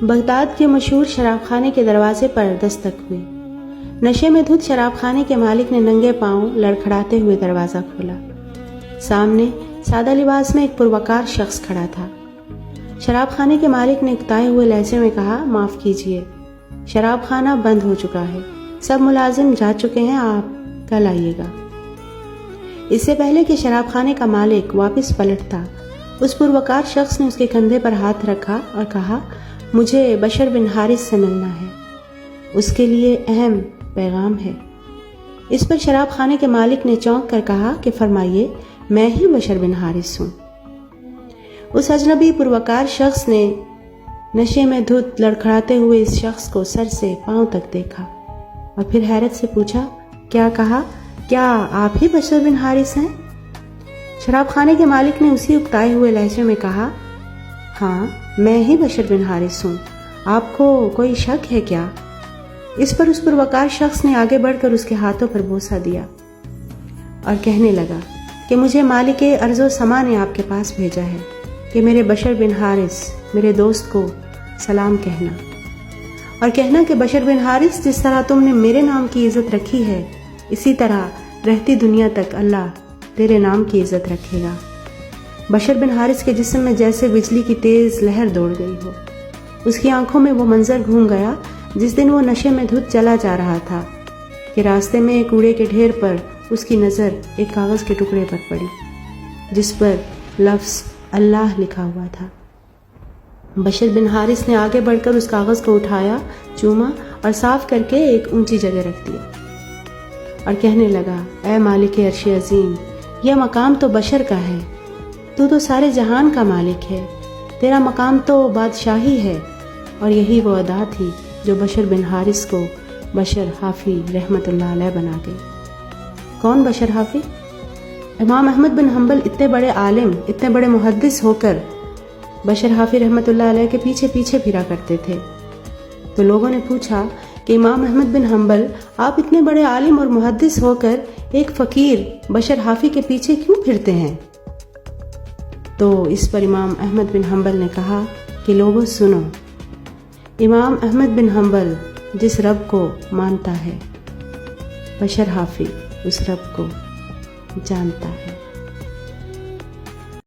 Baghdad کے مشہور شراب خانے کے دروازے پر دستک ہوئی۔ نشے میں دھت شراب خانے کے مالک نے ننگے پاؤں لڑکھڑاتے ہوئے دروازہ کھولا۔ سامنے سادہ لباس میں ایک پروقار شخص کھڑا تھا۔ شراب خانے کے مالک نے اکتائے ہوئے لہجے میں کہا، معاف کیجیے، شراب خانہ بند ہو چکا ہے، سب ملازم جا چکے ہیں، آپ کل آئیے گا۔ اس سے پہلے کہ شراب خانے کا مالک واپس پلٹتا، اس پروقار شخص نے اس کے کندھے پر ہاتھ رکھا اور کہا، مجھے بشر بن حارث سے ملنا ہے، اس کے لیے اہم پیغام ہے۔ اس پر شراب خانے کے مالک نے چونک کر کہا کہ فرمائیے، میں ہی بشر بن حارث ہوں۔ اس اجنبی پروقار شخص نے نشے میں دھت لڑکھڑاتے ہوئے اس شخص کو سر سے پاؤں تک دیکھا اور پھر حیرت سے پوچھا، کیا کہا؟ کیا آپ ہی بشر بن حارث ہیں؟ شراب خانے کے مالک نے اسی اکتائے ہوئے لہجے میں کہا، ہاں میں ہی بشر بن حارث ہوں، آپ کو کوئی شک ہے کیا؟ اس پر اس پروقار شخص نے آگے بڑھ کر اس کے ہاتھوں پر بوسہ دیا اور کہنے لگا کہ مجھے مالک ارض و سما نے آپ کے پاس بھیجا ہے کہ میرے بشر بن حارث میرے دوست کو سلام کہنا، اور کہنا کہ بشر بن حارث، جس طرح تم نے میرے نام کی عزت رکھی ہے، اسی طرح رہتی دنیا تک اللہ تیرے نام کی عزت رکھے گا۔ بشر بن حارث کے جسم میں جیسے بجلی کی تیز لہر دوڑ گئی ہو۔ اس کی آنکھوں میں وہ منظر گھوم گیا جس دن وہ نشے میں دھت چلا جا رہا تھا کہ راستے میں ایک کوڑے کے ڈھیر پر اس کی نظر ایک کاغذ کے ٹکڑے پر پڑی جس پر لفظ اللہ لکھا ہوا تھا۔ بشر بن حارث نے آگے بڑھ کر اس کاغذ کو اٹھایا، چوما اور صاف کر کے ایک اونچی جگہ رکھ دیا اور کہنے لگا، اے مالک عرش عظیم، یہ مقام تو بشر کا ہے، تو سارے جہان کا مالک ہے، تیرا مقام تو بادشاہی ہے۔ اور یہی وہ ادا تھی جو بشر بن حارث کو بشر حافی رحمت اللہ علیہ بنا گئی۔ کون بشر حافی؟ امام احمد بن حنبل اتنے بڑے عالم، اتنے بڑے محدث ہو کر بشر حافی رحمت اللہ علیہ کے پیچھے پیچھے پھرا کرتے تھے۔ تو لوگوں نے پوچھا کہ امام احمد بن حنبل، آپ اتنے بڑے عالم اور محدث ہو کر ایک فقیر بشر حافی کے پیچھے کیوں پھرتے ہیں؟ تو اس پر امام احمد بن حنبل نے کہا کہ لوگوں سنو، امام احمد بن حنبل جس رب کو مانتا ہے، بشر حافی اس رب کو جانتا ہے۔